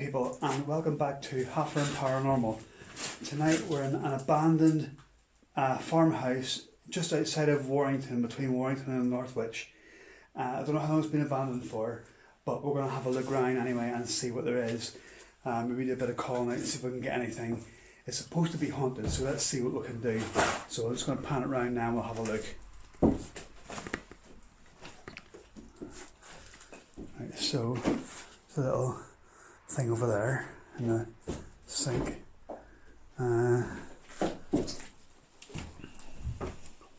people, and welcome back to Halfern Paranormal. Tonight we're in an abandoned farmhouse just outside of Warrington, between Warrington and Northwich. I don't know how long it's been abandoned for, but we're going to have a look around anyway and see what there is. Maybe do a bit of calling out, see if we can get anything. It's supposed to be haunted, so let's see what we can do. So I'm just going to pan it around now and we'll have a look. Right, so the little thing over there in the sink.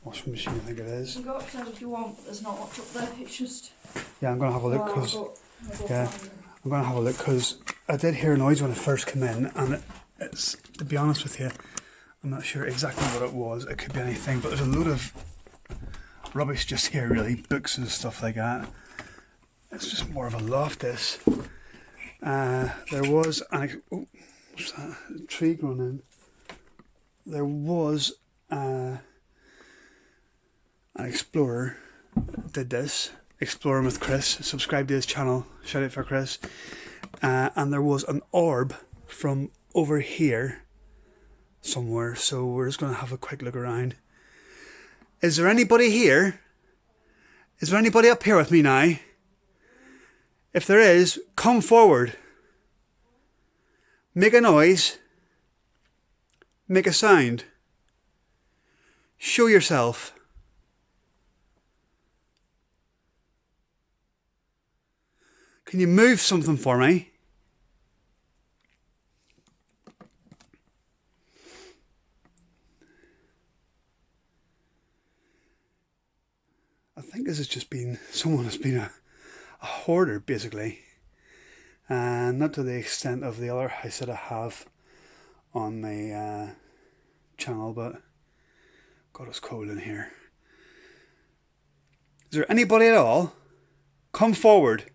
Washing machine, I think it is. You can go upstairs if you want, but there's not much up there. It's just. Yeah, I'm going to have a look because I'm going to have a look because I did hear a noise when I first came in, and it's, to be honest with you, I'm not sure exactly what it was. It could be anything, but there's a load of rubbish just here, really, books and stuff like that. It's just more of a loft, this. There was an what's that? A tree growing in. There was an explorer that did this. Exploring with Chris. Subscribe to his channel. Shout out for Chris. And there was an orb from over here somewhere. So we're just going to have a quick look around. Is there anybody here? Is there anybody up here with me now? If there is, come forward. Make a noise. Make a sound. Show yourself. Can you move something for me? I think this has just been, someone has been a hoarder, basically. And not to the extent of the other house that I have on my channel, but God, it's cold in here. Is there anybody at all? Come forward.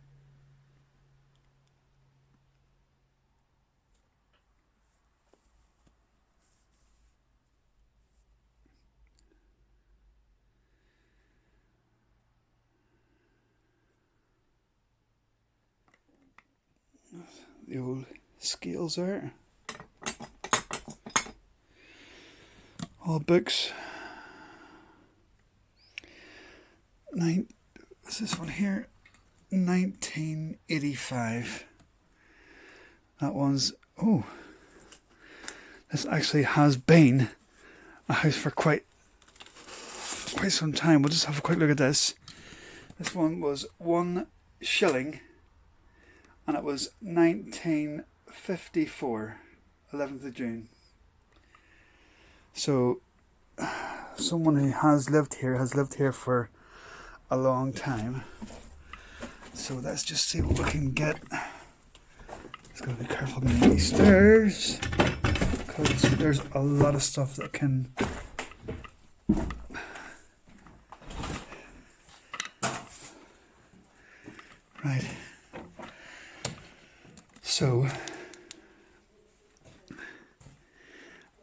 The old scales there. All books. What's this one here? 1985. That one's, oh, this actually has been a house for quite some time. We'll just have a quick look at this. This one was 1 shilling. And it was 1954, 11th of June. So, someone who has lived here for a long time. So let's just see what we can get. Just gotta be careful getting these stairs, because there's a lot of stuff that can. Right. So,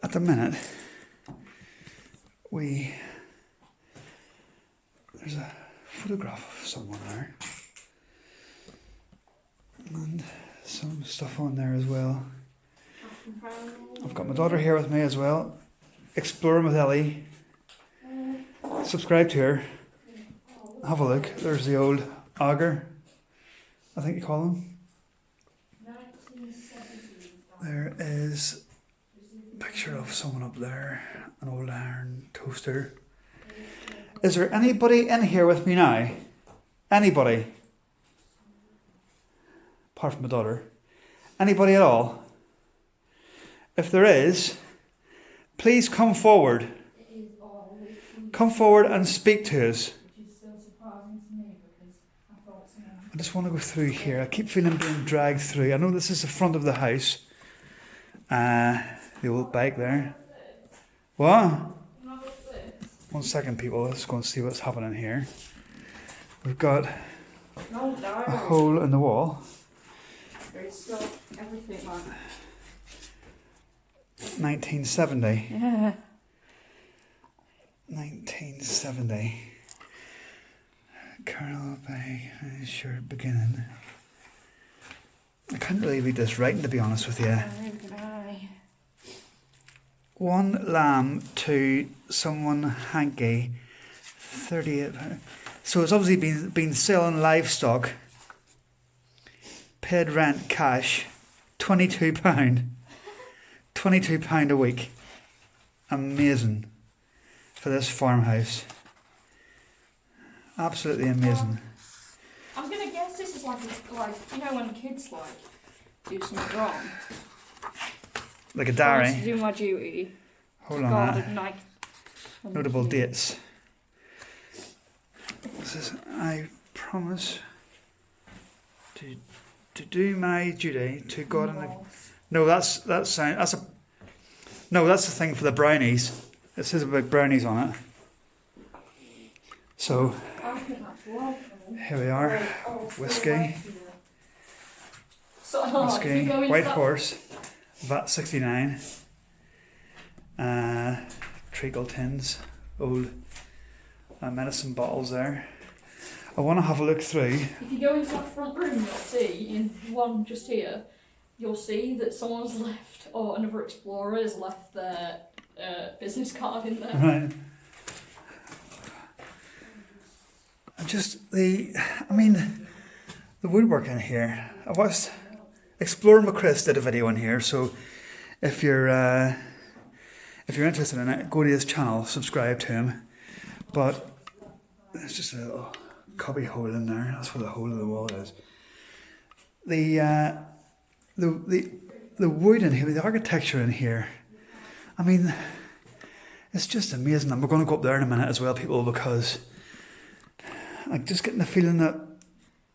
at the minute, there's a photograph of someone there, and some stuff on there as well. I've got my daughter here with me as well, exploring with Ellie. Subscribe to her, have a look. There's the old auger, I think you call them. There is a picture of someone up there, an old iron toaster. Is there anybody in here with me now? Anybody? Apart from my daughter. Anybody at all? If there is, please come forward. Come forward and speak to us. I just want to go through here. I keep feeling being dragged through. I know this is the front of the house. The old bike there. What? 1 second, people. Let's go and see what's happening here. We've got a hole in the wall. There's still everything on. 1970. Yeah. 1970. Carol by short beginning. I couldn't really read this writing, to be honest with you. Neither can I. One lamb to someone hanky, £38. So it's obviously been selling livestock. Paid rent cash, £22. £22 a week. Amazing for this farmhouse. Absolutely amazing. I'm gonna guess this is like you know when kids do something wrong. Like a If I was to diary. do my duty. Hold on. God, a like Notable dates. This is, I promise to do my duty to God and the... No, that's a... No, that's the thing for the brownies. It says about brownies on it. So, here we are. Whiskey. Whiskey. White Horse. VAT 69. Treacle tins. Old medicine bottles there. I want to have a look through. If you go into that front room, you'll see, in one just here, you'll see that someone's left, or another explorer has left their business card in there. Right. The woodwork in here. I watched Exploring with Chris did a video in here, so if you're interested in it, go to his channel, subscribe to him. But there's just a little cubby hole in there. That's where the hole of the wall is. The wood in here, the architecture in here. I mean, it's just amazing. And we're going to go up there in a minute as well, people, because I'm just getting the feeling that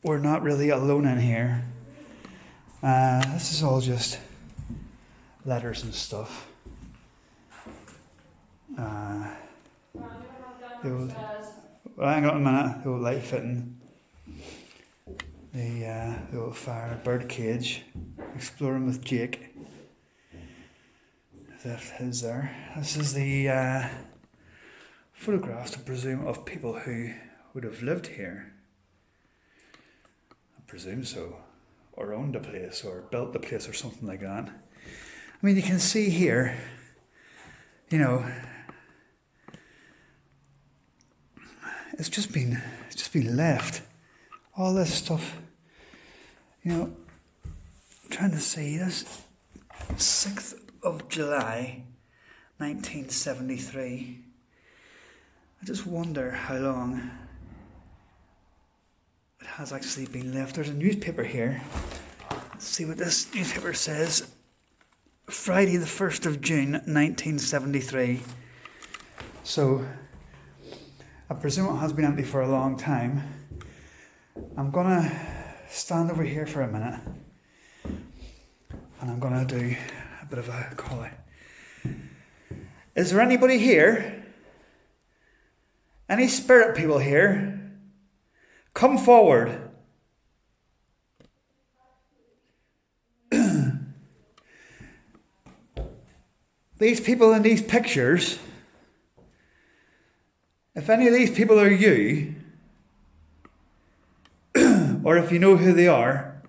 we're not really alone in here. This is all just letters and stuff. The old, hang on a minute, the old light fitting. The old fire bird cage. Exploring with Jake. That is there. This is the photographs, I presume, of people who would have lived here. I presume so. Or owned the place, or built the place, or something like that. I mean, you can see here, you know, it's just been left. All this stuff, you know, I'm trying to see this. 6th of July, 1973. I just wonder how long it has actually been left. There's a newspaper here. Let's see what this newspaper says. Friday the 1st of June, 1973. So, I presume it has been empty for a long time. I'm gonna stand over here for a minute. And I'm gonna do a bit of a call out. Is there anybody here? Any spirit people here? Come forward. These people in these pictures, if any of these people are you, or if you know who they are,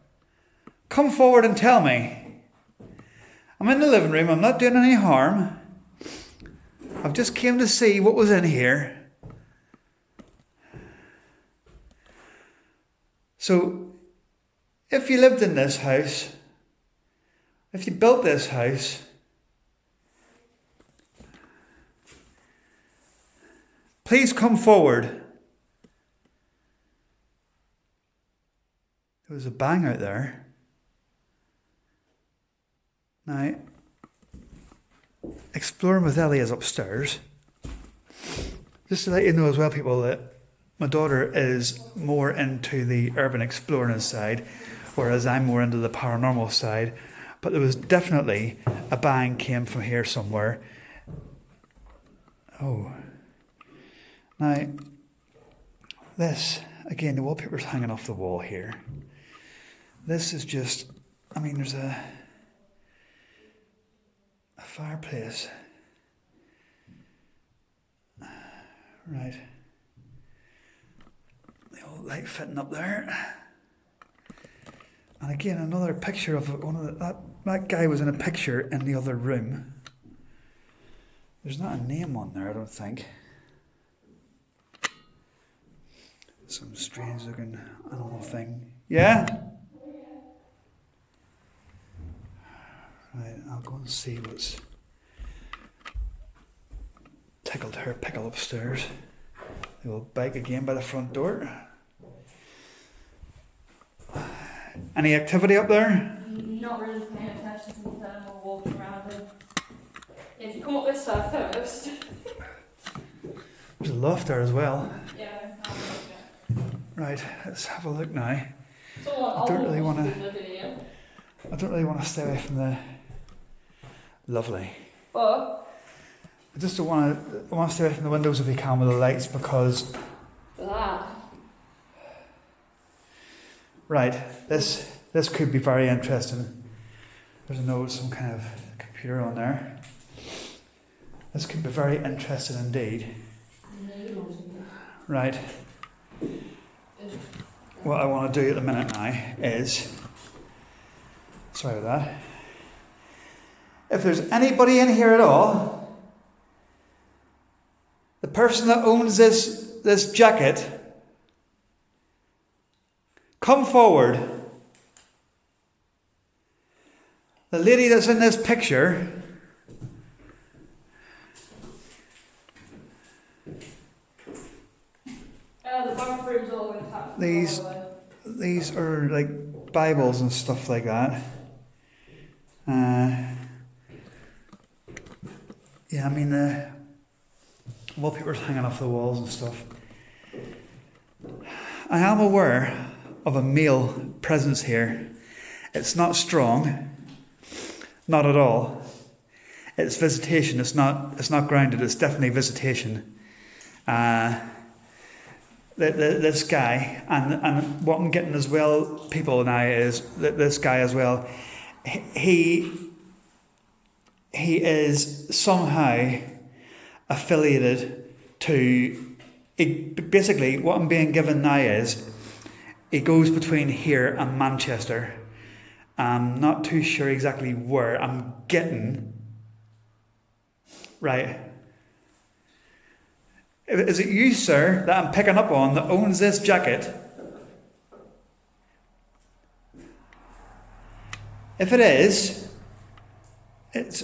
come forward and tell me. I'm in the living room, I'm not doing any harm. I've just came to see what was in here. So, if you lived in this house, if you built this house, please come forward. There was a bang out there. Now, Exploring with Ellie is upstairs. Just to let you know as well, people, that my daughter is more into the urban exploring side, whereas I'm more into the paranormal side. But there was definitely a bang came from here somewhere. Oh. Now, this, again, the wallpaper's hanging off the wall here. This is just, I mean, there's a fireplace. Right. The old light fitting up there. And again, another picture of one of that guy was in a picture in the other room. There's not a name on there, I don't think. Some strange looking animal thing. Yeah? Right, I'll go and see what's tickled her pickle upstairs. The old bike again by the front door. Any activity up there? Not really paying attention to the time we're walking around in. If you come up this side first. There's a loft there as well. Yeah, Right, let's have a look now. I don't really want to stay away from the lovely. But I just don't want to. I want to stay away from the windows if we can with the lights because. that. Right, this could be very interesting. There's a note, some kind of computer on there. This could be very interesting indeed. Right. What I want to do at the minute now is, sorry about that. If there's anybody in here at all, the person that owns this jacket, come forward. The lady that's in this picture, The bathroom's all intact. these are like Bibles and stuff like that. Yeah, I mean wallpaper's hanging off the walls and stuff. I am aware of a male presence here. It's not strong, not at all. It's visitation. It's not grounded. It's definitely visitation. This guy, and what I'm getting as well, people now, is that this guy as well, he is somehow affiliated to, basically what I'm being given now is, he goes between here and Manchester. I'm not too sure exactly where. I'm getting, right. Is it you, sir, that I'm picking up on that owns this jacket? If it is, it's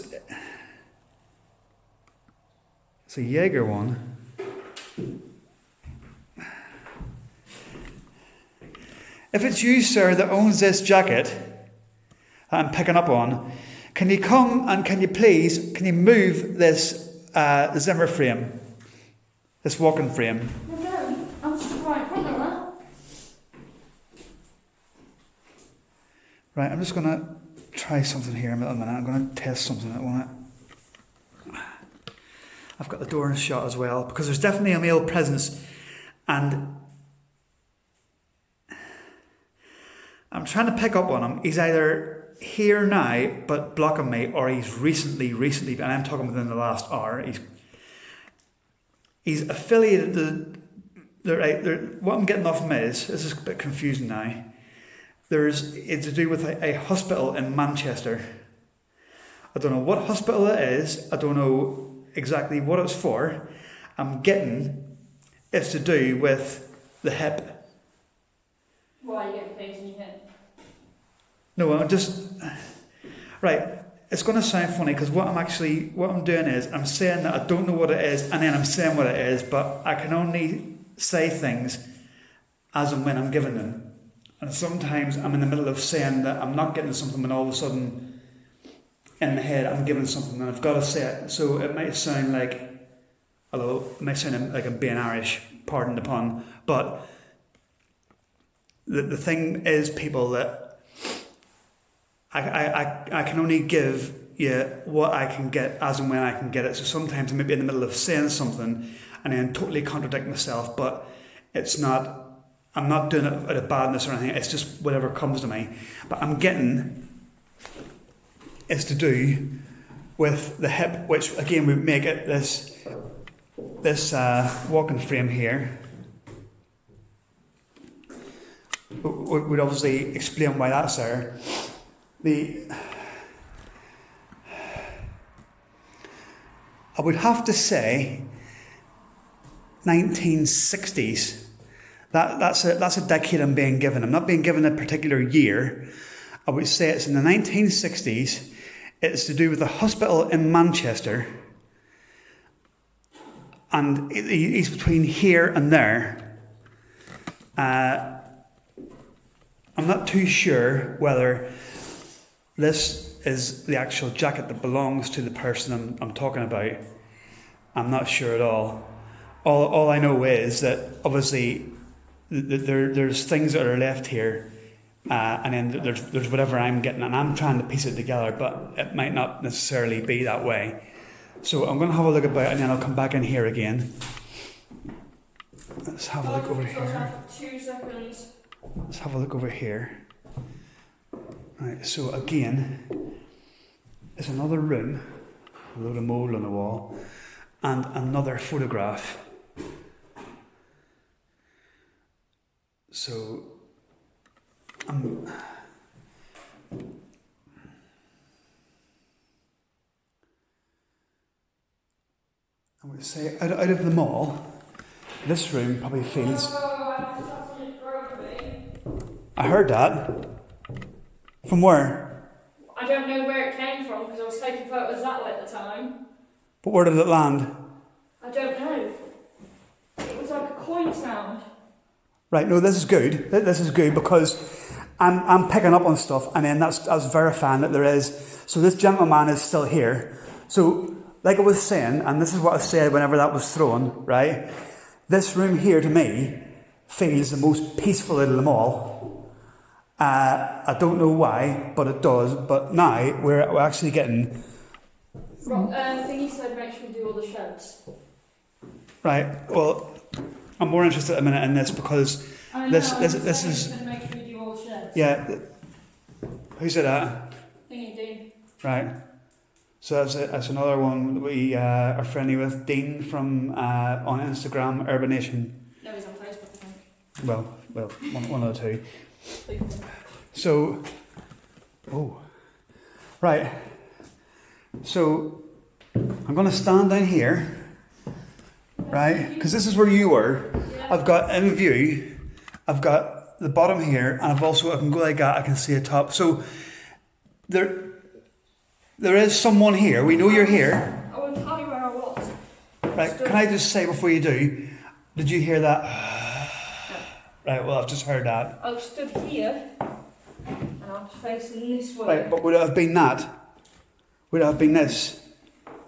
a Jaeger one. If it's you, sir, that owns this jacket that I'm picking up on, can you come and can you move this Zimmer frame? This walking frame. No, I'm just right in front of that. Right, I'm just going to try something here in a minute. I'm going to test something. I've got the door shut as well because there's definitely a male presence, and I'm trying to pick up on him. He's either here now but blocking me, or he's recently, and I'm talking within the last hour, he's affiliated to, what I'm getting off him is, this is a bit confusing now, it's to do with a hospital in Manchester. I don't know what hospital it is, I don't know exactly what it's for. I'm getting it's to do with the hip. Why are you getting things in your head? No, I'm just, right, it's going to sound funny because what I'm doing is I'm saying that I don't know what it is, and then I'm saying what it is, but I can only say things as and when I'm given them. And sometimes I'm in the middle of saying that I'm not getting something, and all of a sudden in my head I'm given something and I've got to say it. So it might sound like, although it might sound like I'm being Irish, pardon the pun, but the thing is, people, that I can only give you what I can get as and when I can get it. So sometimes I may be in the middle of saying something and then totally contradict myself, but it's not, I'm not doing it out of badness or anything, it's just whatever comes to me. But I'm getting, it's to do with the hip, which again would make it this walking frame here. would obviously explain why that's there. I would have to say 1960s. That's a decade I'm being given. I'm not being given a particular year. I would say it's in the 1960s. It's to do with a hospital in Manchester. And he's between here and there. I'm not too sure whether this is the actual jacket that belongs to the person I'm talking about. I'm not sure at all. All I know is that obviously there's things that are left here, and then there's whatever I'm getting, and I'm trying to piece it together, but it might not necessarily be that way. So I'm going to have a look about, and then I'll come back in here again. Let's have a look over here. 2 seconds. Let's have a look over here. Right, so again, there's another room, a load of mould on the wall, and another photograph. So, I would say out of them all, this room probably feels... I heard that. From where? I don't know where it came from because I was taking photos that way at the time. But where did it land? I don't know. It was like a coin sound. Right, no, this is good. This is good because I'm picking up on stuff, and then that's verifying that there is. So this gentleman is still here. So, like I was saying, and this is what I said whenever that was thrown, right? This room here to me feels the most peaceful out of them all. I don't know why, but it does. But now we're actually getting. I think he said make sure we do all the sheds. Right. Well, I'm more interested in a minute in this because this is. Make sure we do all the sheds. Yeah. Who said that? Thingy Dean. Right. So that's another one that we are friendly with. Dean from on Instagram, Urbanation. No, he's on Facebook, I think. Well, one of the two. So, right. So, I'm going to stand down here, right? Because this is where you were. Yeah. I've got in view. I've got the bottom here, and I can go like that. I can see a top. So, there is someone here. We know you're here. I will tell you where I was. Right. Can I just say before you do? Did you hear that? Right, well, I've just heard that. I stood here, and I was facing this way. Right, but would it have been that? Would it have been this?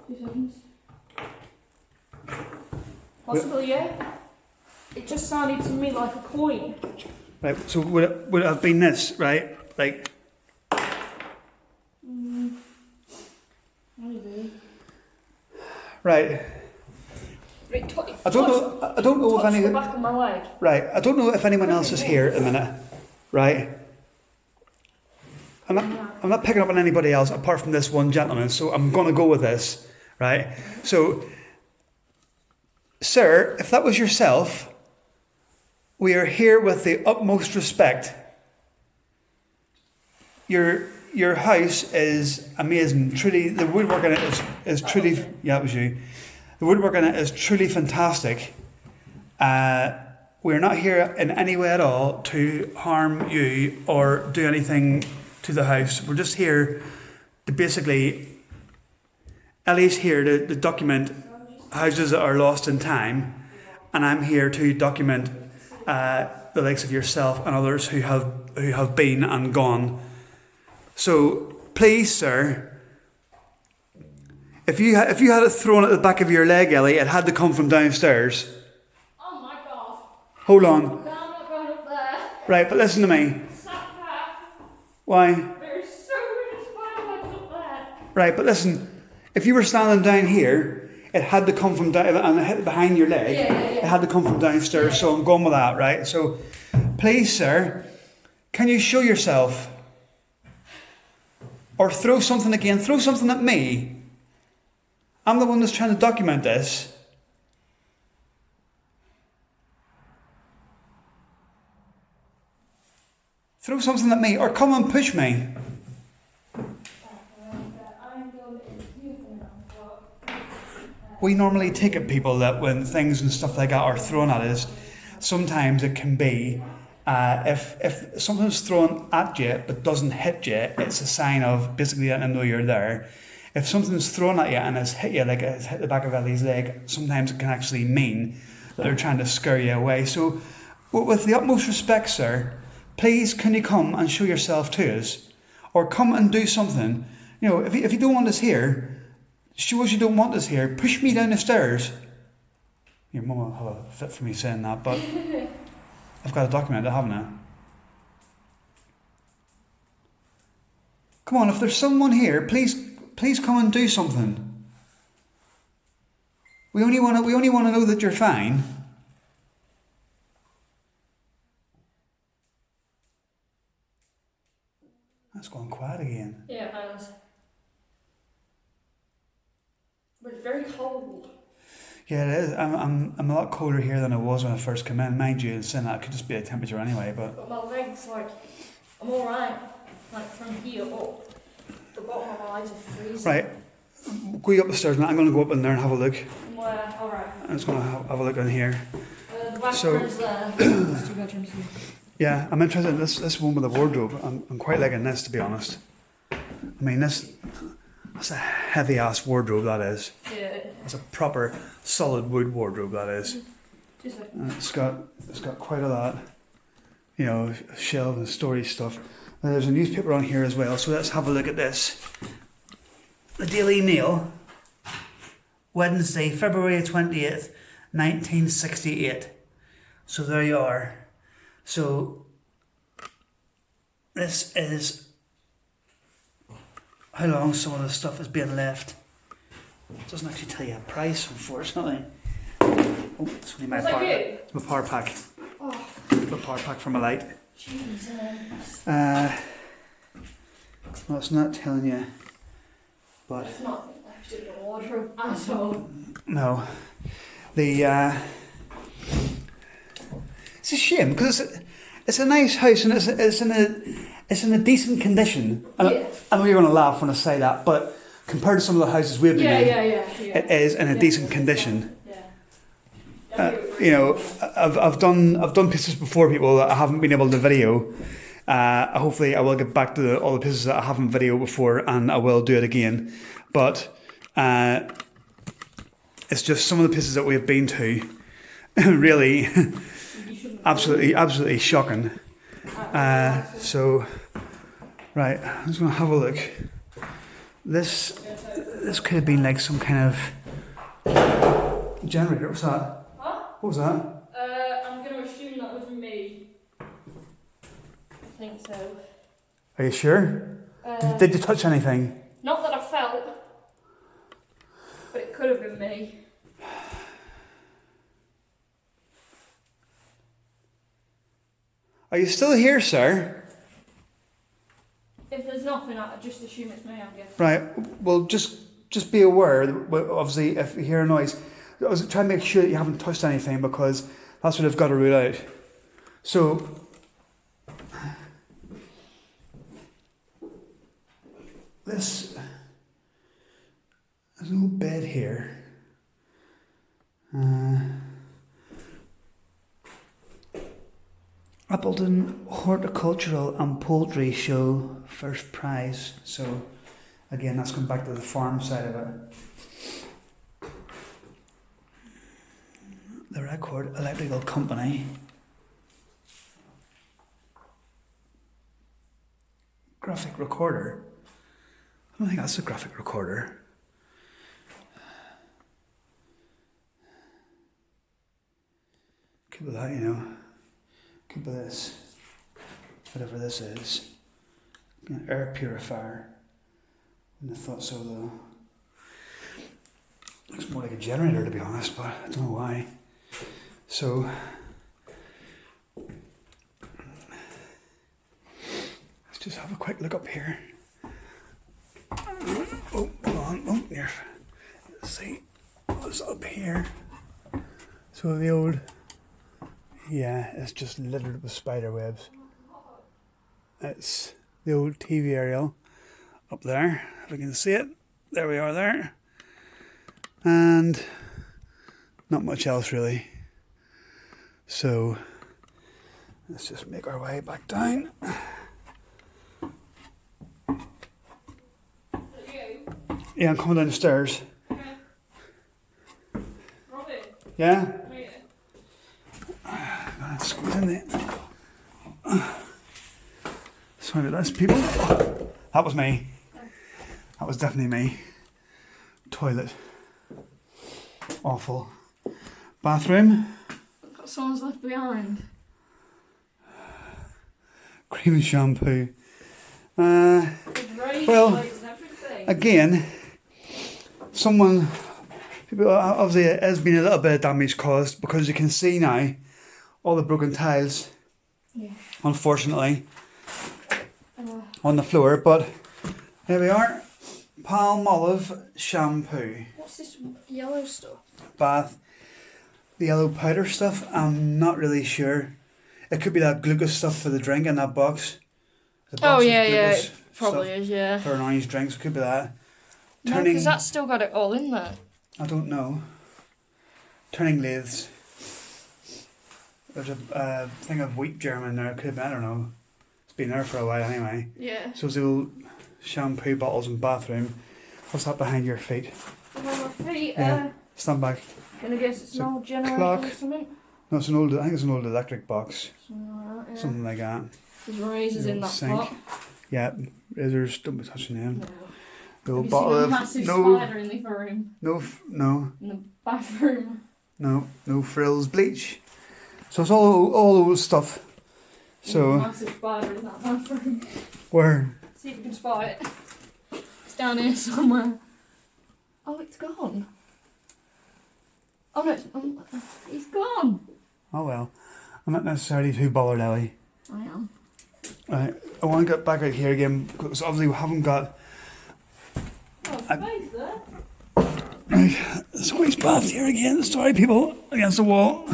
2 seconds. Possibly, yeah. It just sounded to me like a coin. Right, so would it have been this, right? Like... Maybe. Right. I don't know if any. The back of my leg. Right. I don't know if anyone else is here at the minute. Right. I'm not picking up on anybody else apart from this one gentleman. So I'm going to go with this. Right. So, sir, if that was yourself, we are here with the utmost respect. Your house is amazing. Truly, the woodwork in it is truly. Yeah, it was you. The woodwork in it is truly fantastic. We're not here in any way at all to harm you or do anything to the house. We're just here to basically, Ellie's here to document houses that are lost in time, and I'm here to document the likes of yourself and others who have been and gone. So please, sir. If you had it thrown at the back of your leg, Ellie, it had to come from downstairs. Oh my god. Hold on. No, I'm not going up there. Right, but listen to me. Stop that. Why? There's so many spiders up there. Right, but listen. If you were standing down here, it had to come from down and hit behind your leg. Yeah. It had to come from downstairs, so I'm going with that, right? So, please, sir, can you show yourself? Or throw something again. Throw something at me. I'm the one that's trying to document this. Throw something at me or come and push me. We normally take it, people, that when things and stuff like that are thrown at us, sometimes it can be, if something's thrown at you but doesn't hit you, it's a sign of basically letting them know you're there. If something's thrown at you and it's hit you, like it's hit the back of Ellie's leg, sometimes it can actually mean that they're trying to scare you away. So, with the utmost respect, sir, please can you come and show yourself to us? Or come and do something. You know, if you don't want us here, show us you don't want us here. Push me down the stairs. Your mum will have a fit for me saying that, but I've got to document it, haven't I? Come on, if there's someone here, please come and do something. We only want to know that you're fine. That's gone quiet again. Yeah, it has. But it's very cold. Yeah, it is. I'm a lot colder here than I was when I first came in. Mind you, saying that it could just be a temperature anyway, but my legs, like, I'm alright. Like, from here up, the bottom of my legs are freezing. right. Go up the stairs now. I'm going to go up in there and have a look. Where? Alright. I'm just going to have a look in here. The bathroom's there. There's 2 bedrooms here. Yeah, I'm interested in this one with the wardrobe. I'm quite liking this, to be honest. I mean, that's a heavy ass wardrobe, that is. Yeah. It's a proper solid wood wardrobe, that is. And it's got quite a lot, you know, shelf and storage stuff. And there's a newspaper on here as well, so let's have a look at this. The Daily Mail, Wednesday, February 20th, 1968. So there you are. So this is how long some of the stuff is being left. It doesn't actually tell you a price, unfortunately. Oh, it's only my power. It's my power pack. Oh. My power pack for my light. Jesus. Well, it's not telling you, but It's not actually the wardrobe at all. no. It's a shame because it's a nice house and it's in a decent condition. And Yeah. I know you're going to laugh when I say that, but compared to some of the houses we've been in, Yeah. it is in a decent condition. Yeah. You know, I've done pieces before, people, that I haven't been able to video. Hopefully, I will get back to all the pieces that I haven't video before, and I will do it again. But it's just some of the pieces that we've been to, really, absolutely shocking. So, right, I'm just going to have a look. This could have been like some kind of generator. What's that? Huh? What was that? I'm going to assume that was me. I think so. Are you sure? Did you touch anything? Not that I felt, but it could have been me. Are you still here, sir? If there's nothing, I just assume it's me, I guess. Right. Well, just be aware. That, obviously, if you hear a noise, I was trying to make sure that you haven't touched anything, because that's what I've got to rule out. So, there's no bed here. Appleton Horticultural and Poultry Show, first prize. So, again, that's going back to the farm side of it. The Record Electrical Company. Graphic recorder. I don't think that's a graphic recorder. Could be that, you know. Could be this. Whatever this is. An air purifier. Wouldn't have thought so, though. Looks more like a generator, to be honest, but I don't know why. So, let's just have a quick look up here. Oh, hold on. Oh, here. Let's see what's up here. So the old, yeah, it's just littered with spider webs. It's the old TV aerial up there, if you can see it. There we are there. And not much else really. So let's just make our way back down. Yeah, I'm coming down the stairs. Robert. Yeah? Yeah. Gotta squeeze in there. Sorry about this, people. That was me. That was definitely me. Toilet. Awful. Bathroom. Got someone's left behind. Cream and shampoo. With Well, and everything. again, people, obviously it has been a little bit of damage caused because you can see now all the broken tiles, Yeah. unfortunately, on the floor. But here we are. Palmolive shampoo. What's this yellow stuff? Bath. The yellow powder stuff, I'm not really sure. It could be that glucose stuff for the drink in that box. The box with glucose it probably stuff is, yeah. for an orange drink, so it could be that. No, because that's still got it all in there. I don't know. Turning lathes. There's a thing of wheat germ in there. It could be, I don't know. It's been there for a while anyway. Yeah. So it's the old shampoo bottles in the bathroom. What's that behind your feet? On my feet, Yeah. Stand back. gonna guess it's an old generator clock. or something. No, it's an old. I think it's an old electric box. Something like that, yeah. Something like that. There's razors in that Sink. pot. Yeah, razors. Don't be touching them. No. No Have you bottle seen a of massive no, spider in the other room? no, In the bathroom? no frills bleach. So it's all old stuff. There's a So massive spider in that bathroom. where? See if you can spot it. It's down here somewhere. Oh, it's gone. Oh no, he's gone. Oh well, I'm not necessarily too bothered, Ellie. I am. Right, I want to get back out here again because obviously we haven't got. Oh, space there. Right, squeeze bath here again. Sorry, people, against the wall.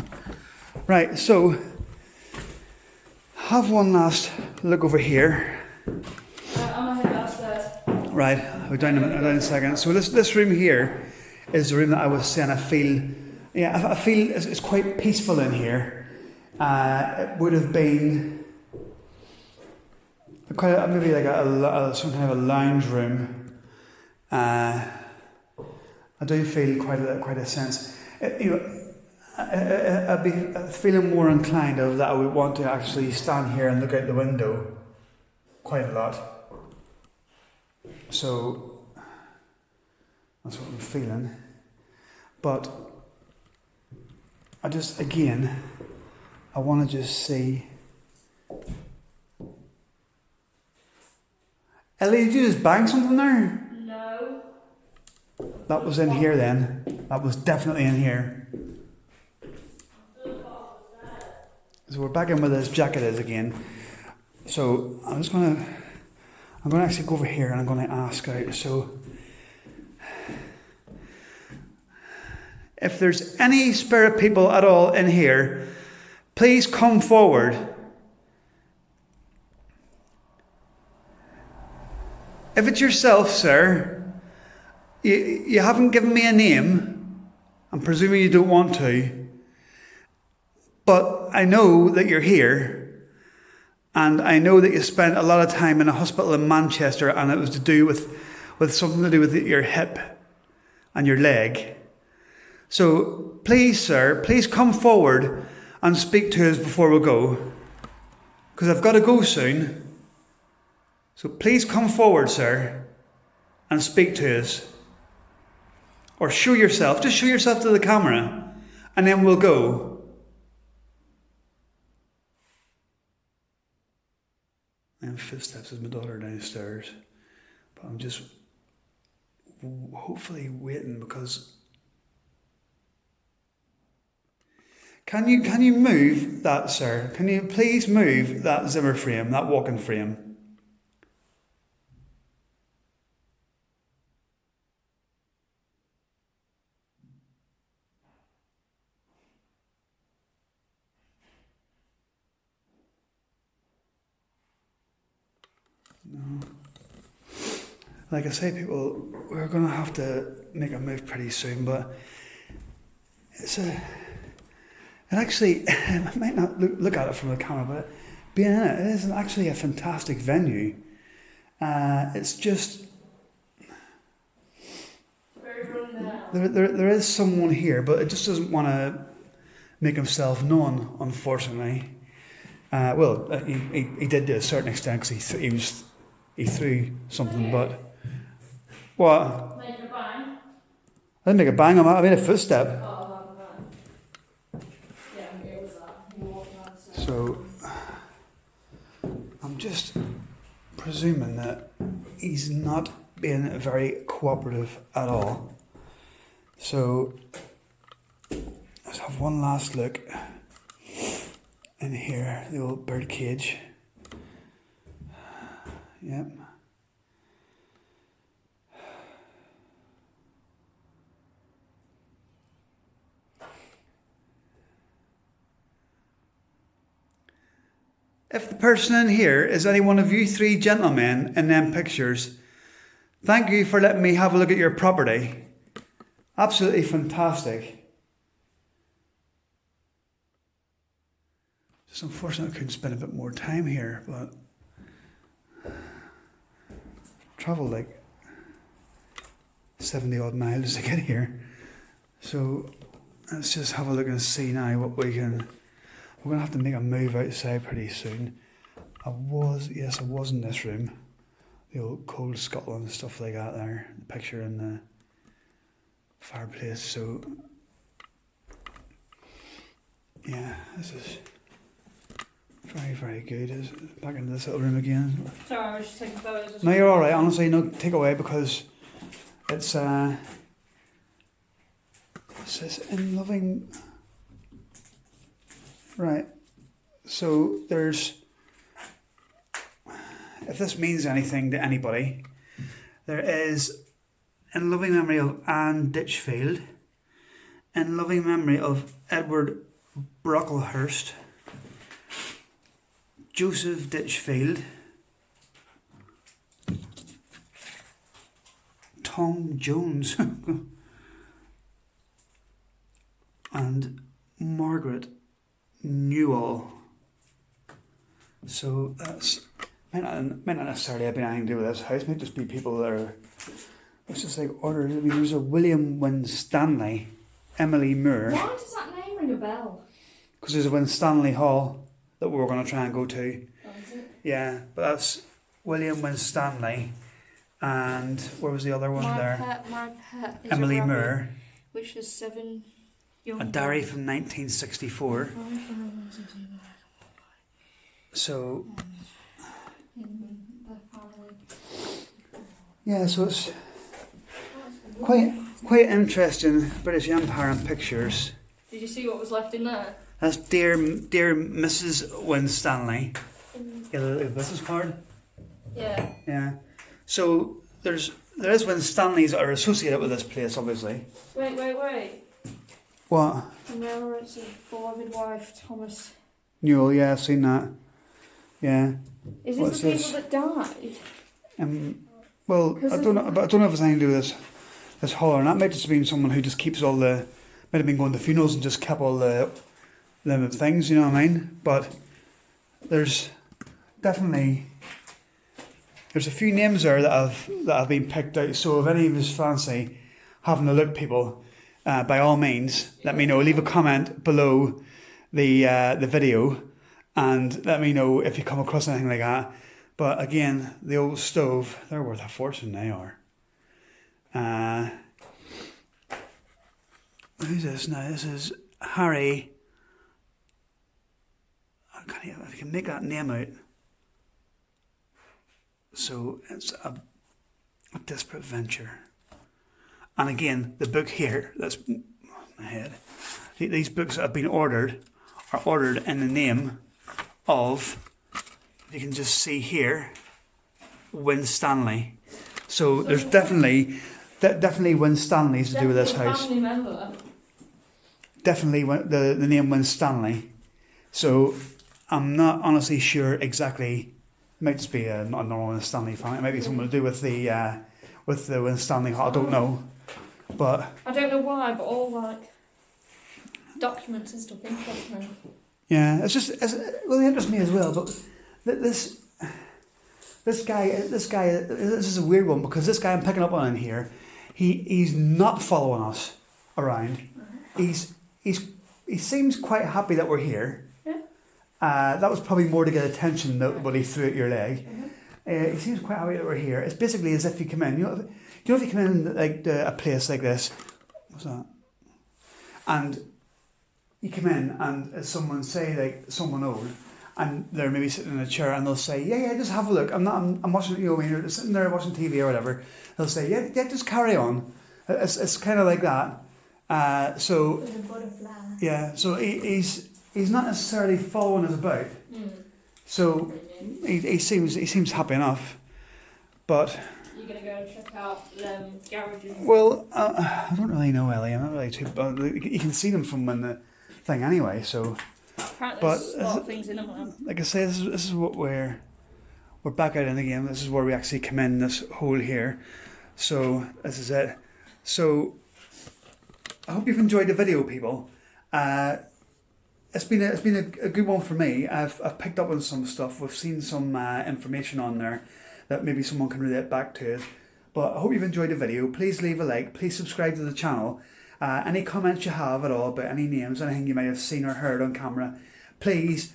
Right, so have one last look over here. I'm gonna head downstairs. Right, we're down in a second. So this room here is the room that I was saying I feel. Yeah, I feel it's quite peaceful in here. It would have been quite maybe like some kind of a lounge room. I do feel quite a sense. I'd be feeling more inclined of that I would want to actually stand here and look out the window quite a lot. So that's what I'm feeling. But I just, again, I want to just see. Ellie, did you just bang something there? No. That was in here then. That was definitely in here. So we're back in where this jacket is again. So I'm going to actually go over here and I'm going to ask out. So if there's any spirit people at all in here, please come forward. If it's yourself, sir, you haven't given me a name. I'm presuming you don't want to. But I know that you're here. And I know that you spent a lot of time in a hospital in Manchester and it was to do with something to do with your hip and your leg. So please, sir, please come forward and speak to us before we go. Because I've got to go soon. So please come forward, sir, and speak to us. Or show yourself, just show yourself to the camera, and then we'll go. And footsteps of my daughter downstairs. But I'm just hopefully waiting because... Can you move that, sir? Can you please move that Zimmer frame, that walking frame? Like I say, people, we're going to have to make a move pretty soon, but it actually, I might not look at it from the camera, but being in it is actually a fantastic venue. It's just, there is someone here, but it just doesn't want to make himself known, unfortunately. He did to a certain extent because he threw something, but what? Make a bang. I didn't make a bang. I made a footstep. Oh, yeah, it was that. So I'm just presuming that he's not being very cooperative at all. So let's have one last look in here, the old bird cage. Yep. If the person in here is any one of you three gentlemen in them pictures, thank you for letting me have a look at your property. Absolutely fantastic. Just unfortunate I couldn't spend a bit more time here, but travelled like 70 odd miles to get here. So let's just have a look and see now what we can. We're going to have to make a move outside pretty soon. I was in this room. The old cold Scotland and stuff like that there. The picture in the fireplace. So, yeah, this is very, very good. Back into this little room again. Sorry, I was just taking photos. No, you're alright. Honestly, no take away because it's it says in loving. Right, so there's, if this means anything to anybody, there is, in loving memory of Anne Ditchfield, in loving memory of Edward Brocklehurst, Joseph Ditchfield, Tom Jones, and Margaret Newell. So that's might not necessarily have anything to do with this house. Might just be people that are. It's just like orders. I mean, there's a William Winstanley, Emily Moore. Why does that name ring a bell? Because there's a Winstanley Hall that we were going to try and go to. Oh, is it? Yeah, but that's William Winstanley, and where was the other one there? My pet is Emily a rabbit, Moore. which is 7 young. A diary from 1964. So, yeah, so it's quite interesting. British Empire and pictures. Did you see what was left in there? That's dear Mrs. Winstanley. Get a little business card. Yeah. Yeah. So there is Winstanleys that are associated with this place, obviously. Wait. What? Remembrance of beloved wife Thomas. Newell, yeah, I've seen that. Yeah. Is this the people that died? Well, I don't know if it's anything to do with this hall or not. Might just have been someone who just keeps all the. Might have been going to funerals and just kept all the things. You know what I mean? But there's definitely a few names there that have been picked out. So if any of us fancy having a look, people, by all means, let me know. Leave a comment below the video, and let me know if you come across anything like that. But again, the old stove, they're worth a fortune, they are. Who's this now? This is Harry. I can't even, if you can make that name out. So it's a desperate venture. And again, the book here, that's my head. These books that have been ordered are ordered in the name of, you can just see here, Winstanley. So there's definitely Winstanleys to do with this house. Family member. Definitely the name Winstanley. So I'm not honestly sure exactly might just be not a normal Winstanley fan. It might be something to do with the Winstanley Hut. I don't know, but I don't know why, but all like documents and stuff interest me. yeah, it interests me as well. But this guy, this is a weird one because this guy I'm picking up on in here, he's not following us around. He seems quite happy that we're here. Yeah. That was probably more to get attention than what he threw at your leg. He seems quite happy that we're here. It's basically as if you come in. You know if you come in like a place like this. What's that? And you come in and someone say like someone old, and they're maybe sitting in a chair and they'll say, yeah, just have a look. I'm watching, you know, when you're sitting there watching TV or whatever. They'll say, yeah, just carry on. It's kind of like that. So With a butterfly. yeah, so he's not necessarily following us about. So he seems happy enough, but. You're gonna go and check out garages. Well, I don't really know, Ellie. I'm not really too. But you can see them from when the thing anyway. So, Apparently but there's a lot of things in them. like I say, this is what we're back out in the game. This is where we actually come in this hole here. So this is it. So I hope you've enjoyed the video, people. It's been a good one for me. I've picked up on some stuff. We've seen some information on there that maybe someone can relate back to it. But I hope you've enjoyed the video. Please leave a like. Please subscribe to the channel. Any comments you have at all about any names, anything you might have seen or heard on camera, please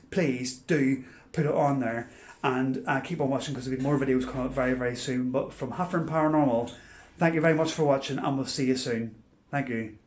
do put it on there. And keep on watching because there'll be more videos coming up very, very soon. But from Warrington Paranormal, thank you very much for watching and we'll see you soon. Thank you.